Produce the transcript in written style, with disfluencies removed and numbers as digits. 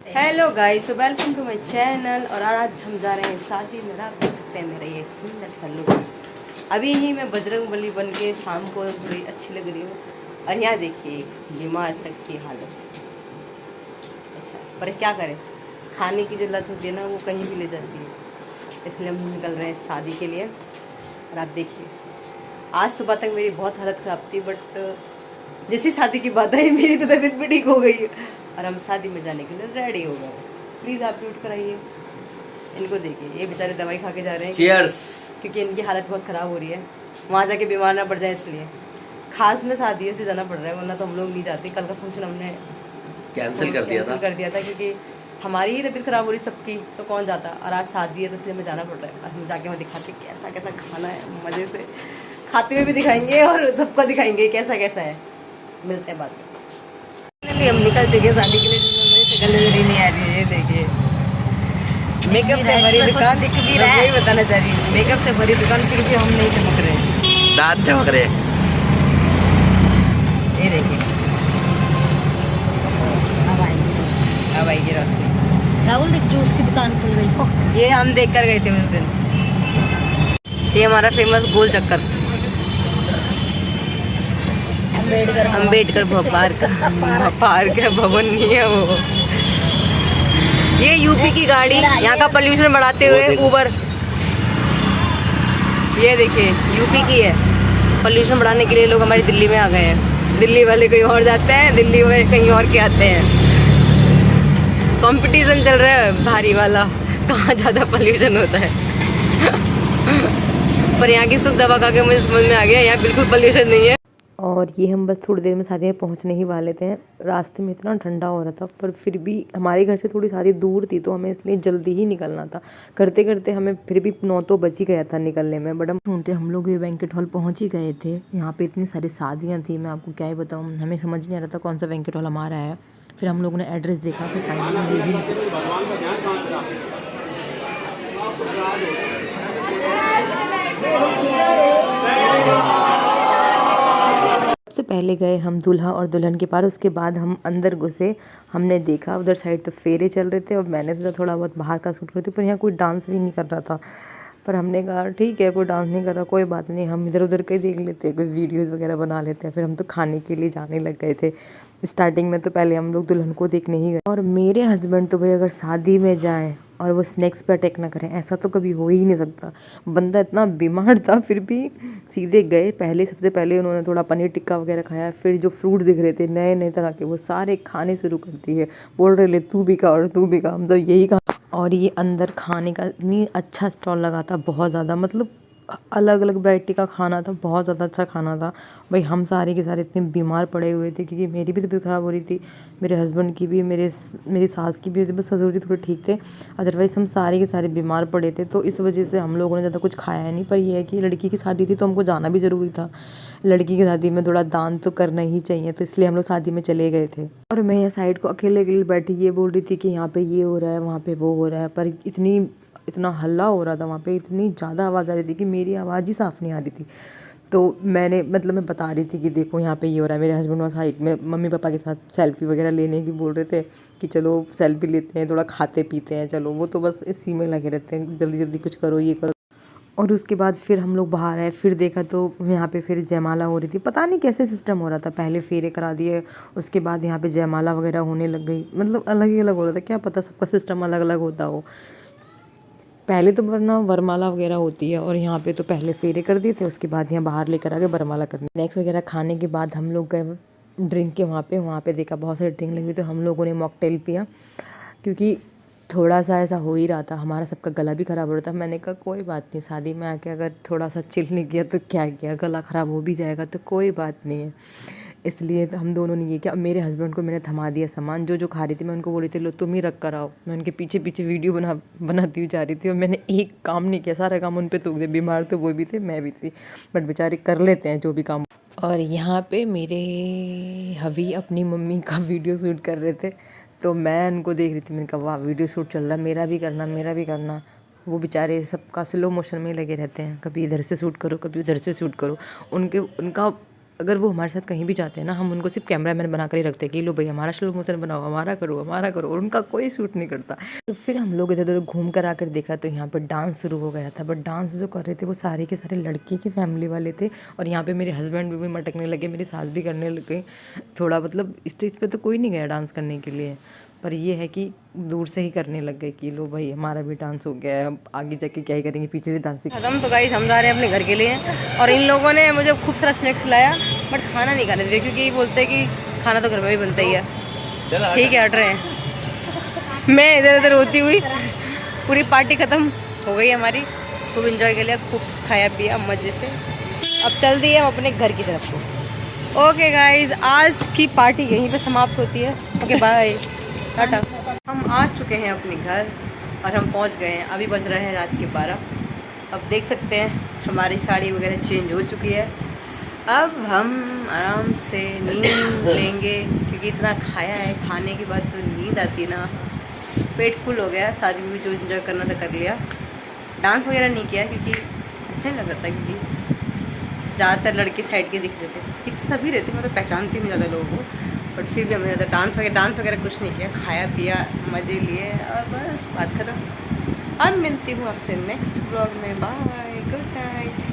Hello guys, तो welcome to my channel. और आज हम जा रहे हैं शादी में। आप देख सकते हैं मेरा ये सुंदर सा लुक। अभी ही मैं बजरंगबली बन के शाम को थोड़ी अच्छी लग रही हूँ। और यहाँ देखिए बीमार शख्स की हालत। ऐसा पर क्या करें, खाने की जो लत होती है ना, वो कहीं भी ले जाती है। इसलिए हम निकल रहे हैं शादी के लिए। और आप देखिए, आज सुबह तक मेरी बहुत हालत ख़राब थी, बट जैसी शादी की बात आई मेरी तो तबीयत भी ठीक हो गई और हम शादी में जाने के लिए रेडी हो गए। प्लीज़ आप म्यूट कराइए। इनको देखिए, ये बेचारे दवाई खा के जा रहे हैं। चीयर्स। क्योंकि इनकी हालत बहुत ख़राब हो रही है, वहाँ जाके बीमार ना पड़ जाए इसलिए। खास में शादी है इसलिए जाना पड़ रहा है, वरना तो हम लोग नहीं जाते। कल का फंक्शन हमने कैंसिल कर दिया था क्योंकि हमारी ही तबीयत ख़राब हो रही सबकी, तो कौन जाता। और आज शादी है तो इसलिए हमें जाना पड़ रहा है। और हम जाके वहाँ दिखाते कैसा कैसा खाना है, मज़े से खाते हुए भी दिखाएंगे और सबको दिखाएंगे कैसा कैसा है। मिलते हैं बाद में। फाइनली हम निकल चुके हैं शादी के लिए, जिसमें मेरी शक्ल नजर ही नहीं आ रही है। ये देखिए, मेकअप से भरी दुकान दिख भी रहा है। वही बताना चाह रही हूँ, मेकअप से भरी दुकान, फिर भी हम नहीं चमक रहे। दांत चमक रहे। ये देखिए, अब आएगी रोशनी। राहुल देख जूस की दुकान खुल गई। ये हम देख कर गए थे उस दिन। ये हमारा फेमस गोल चक्कर, अम्बेडकर पार्क है, भवन नहीं है वो। ये यूपी की गाड़ी यहाँ का पोल्यूशन बढ़ाते हुए ऊबर। ये देखिए यूपी की है। पोल्यूशन बढ़ाने के लिए लोग हमारी दिल्ली में आ गए हैं। दिल्ली वाले कहीं और जाते हैं, दिल्ली वाले कहीं और के आते हैं। कंपटीशन चल रहा है भारी वाला, कहाँ ज़्यादा पोल्यूशन होता है। पर यहाँ की सुख दवा खा के मुझे समझ में आ गया, यहाँ बिल्कुल पोल्यूशन नहीं है। और ये हम बस थोड़ी देर में शादी में पहुँचने ही वाले थे। रास्ते में इतना ठंडा हो रहा था, पर फिर भी हमारे घर से थोड़ी शादी दूर थी, तो हमें इसलिए जल्दी ही निकलना था। करते करते हमें फिर भी 9 तो बज ही गया था निकलने में। बट हम लोग ये बैंकेट हॉल पहुँच ही गए थे। यहाँ पे इतनी सारी शादियाँ थी, मैं आपको क्या ही बताऊँ। हमें समझ नहीं आ रहा था कौन सा बैंकेट हॉल हमारा है। फिर हम लोगों ने एड्रेस देखा, फिर फाइनली यही सबसे पहले गए हम दूल्हा और दुल्हन के पास। उसके बाद हम अंदर घुसे। हमने देखा उधर साइड तो फेरे चल रहे थे, और मैंने सोचा थोड़ा बहुत बाहर का शूट करती, पर यहाँ कोई डांस भी नहीं कर रहा था। पर हमने कहा ठीक है, कोई डांस नहीं कर रहा, कोई बात नहीं, हम इधर उधर के देख लेते हैं, कोई वीडियोज़ वगैरह बना लेते हैं। फिर हम तो खाने के लिए जाने लग गए थे। स्टार्टिंग में तो पहले हम लोग दुल्हन को देखने ही गए। और मेरे हस्बैंड तो भाई अगर शादी में जाएँ और वो स्नैक्स पे अटैक ना करें, ऐसा तो कभी हो ही नहीं सकता। बंदा इतना बीमार था, फिर भी सीधे गए। सबसे पहले उन्होंने थोड़ा पनीर टिक्का वगैरह खाया। फिर जो फ्रूट दिख रहे थे नए नए तरह के, वो सारे खाने शुरू करती है। बोल रहे ले तू भी खा और तू भी खा, हम तो यही खा। और ये अंदर खाने का इतनी अच्छा स्टॉल लगा था, बहुत ज़्यादा, मतलब अलग अलग वैरायटी का खाना था, बहुत ज़्यादा अच्छा खाना था। भाई हम सारे के सारे इतने बीमार पड़े हुए थे, क्योंकि मेरी भी तबीयत ख़राब हो रही थी, मेरे हस्बैंड की भी, मेरी सास की भी। बस ससुर जी थोड़े ठीक थे, अदरवाइज़ हम सारे के सारे बीमार पड़े थे। तो इस वजह से हम लोगों ने ज़्यादा कुछ खाया नहीं। पर यह है कि लड़की की शादी थी तो हमको जाना भी ज़रूरी था। लड़की की शादी में थोड़ा दान तो करना ही चाहिए, तो इसलिए हम लोग शादी में चले गए थे। और मैं यहाँ साइड को अकेले अकेले बैठी ये बोल रही थी कि यहाँ पे ये हो रहा है, वहाँ पे वो हो रहा है। पर इतना हल्ला हो रहा था वहाँ पे, इतनी ज़्यादा आवाज़ आ रही थी कि मेरी आवाज़ ही साफ़ नहीं आ रही थी। तो मैं बता रही थी कि देखो यहाँ पे ये हो रहा है। मेरे हस्बैंड वहाँ साइड में मम्मी पापा के साथ सेल्फ़ी वगैरह लेने की बोल रहे थे कि चलो सेल्फ़ी लेते हैं, थोड़ा खाते पीते हैं, चलो। वो तो बस इसी में लगे रहते हैं, जल्दी जल्दी कुछ करो, ये करो। और उसके बाद फिर हम लोग बाहर आए, फिर देखा तो यहाँ पे फिर जयमाला हो रही थी। पता नहीं कैसे सिस्टम हो रहा था, पहले फेरे करा दिए, उसके बाद यहाँ पे जयमाला वगैरह होने लग गई। मतलब अलग ही अलग हो रहा था, क्या पता सबका सिस्टम अलग अलग होता हो। पहले तो वरना वरमाला वगैरह होती है, और यहाँ पे तो पहले फेरे कर दिए थे, उसके बाद यहाँ बाहर लेकर आ गए वरमाला करने। स्नैक्स वगैरह खाने के बाद हम लोग गए ड्रिंक के वहाँ पे देखा बहुत सारी ड्रिंक लगी, तो हम लोगों ने मॉकटेल पिया। क्योंकि थोड़ा सा ऐसा हो ही रहा था, हमारा सबका गला भी ख़राब हो रहा था। मैंने कहा कोई बात नहीं, शादी में आके अगर थोड़ा सा चिल नहीं किया तो क्या किया, गला ख़राब हो भी जाएगा तो कोई बात नहीं है। इसलिए तो हम दोनों ने ये किया। मेरे हस्बैंड को मैंने थमा दिया सामान, जो खा रही थी मैं उनको बोल रही थी लो तुम ही रख कर आओ। मैं उनके पीछे पीछे वीडियो बनाती हुई जा रही थी, और मैंने एक काम नहीं किया, सारा काम उन पे थोप दिया। बीमार तो वो भी थे, मैं भी थी, बट बेचारे कर लेते हैं जो भी काम। और यहाँ पे मेरे हवी अपनी मम्मी का वीडियो शूट कर रहे थे, तो मैं उनको देख रही थी। मैंने कहा वाह वीडियो शूट चल रहा है, मेरा भी करना, मेरा भी करना। वो बेचारे सबका स्लो मोशन में लगे रहते हैं, कभी इधर से शूट करो, कभी उधर से शूट करो। उनका अगर वो हमारे साथ कहीं भी जाते हैं ना, हम उनको सिर्फ कैमरामैन बना कर ही रखते हैं कि लो भाई हमारा स्लो मोशन बनाओ, हमारा करो, और उनका कोई शूट नहीं करता। तो फिर हम लोग इधर उधर घूम कर आकर देखा तो यहाँ पर डांस शुरू हो गया था। बट डांस जो कर रहे थे वो सारे के सारे लड़की की फैमिली वाले थे, और यहाँ पे मेरे हस्बैंड भी मटकने लगे, मेरी सास भी करने लग गई थोड़ा। मतलब स्टेज पे तो कोई नहीं गया डांस करने के लिए, पर ये है कि दूर से ही करने लग गए कि लो भाई हमारा भी डांस हो गया है, अब आगे जाके क्या ही करेंगे, पीछे से डांस खत्म। तो गाइस हम जा रहे हैं अपने घर के लिए, और इन लोगों ने मुझे खूब सारा स्नैक्स खिलाया, बट खाना नहीं खाने दिया क्योंकि बोलते हैं कि खाना तो घर में भी बनता ही है। ठीक है, हट रहे हैं। मैं इधर उधर होती हुई पूरी पार्टी खत्म हो गई हमारी, खूब इंजॉय कर लिया, खूब खाया पिया मजे से। अब चल दिए हम अपने घर की तरफ को। ओके गाइज, आज की पार्टी यहीं पे समाप्त होती है। Okay bye, tata. हम आ चुके हैं अपने घर और हम पहुंच गए हैं। अभी बज रहा है रात के 12। अब देख सकते हैं हमारी साड़ी वगैरह चेंज हो चुकी है। अब हम आराम से नींद लेंगे क्योंकि इतना खाया है, खाने के बाद तो नींद आती है ना, पेट फुल हो गया। शादी में जो इंजॉय करना था कर लिया, डांस वगैरह नहीं किया क्योंकि अच्छा नहीं लग रहा था, क्योंकि ज़्यादातर लड़के साइड के दिख रहे थे, दिख सभी रहते, मैं तो पहचानती नहीं ज़्यादा लोगों को, बट फिर भी हमने ज़्यादा डांस वगैरह कुछ नहीं किया, खाया पिया मज़े लिए और बस बात खत्म। अब मिलती हूँ आपसे नेक्स्ट ब्लॉग में। Bye, good night.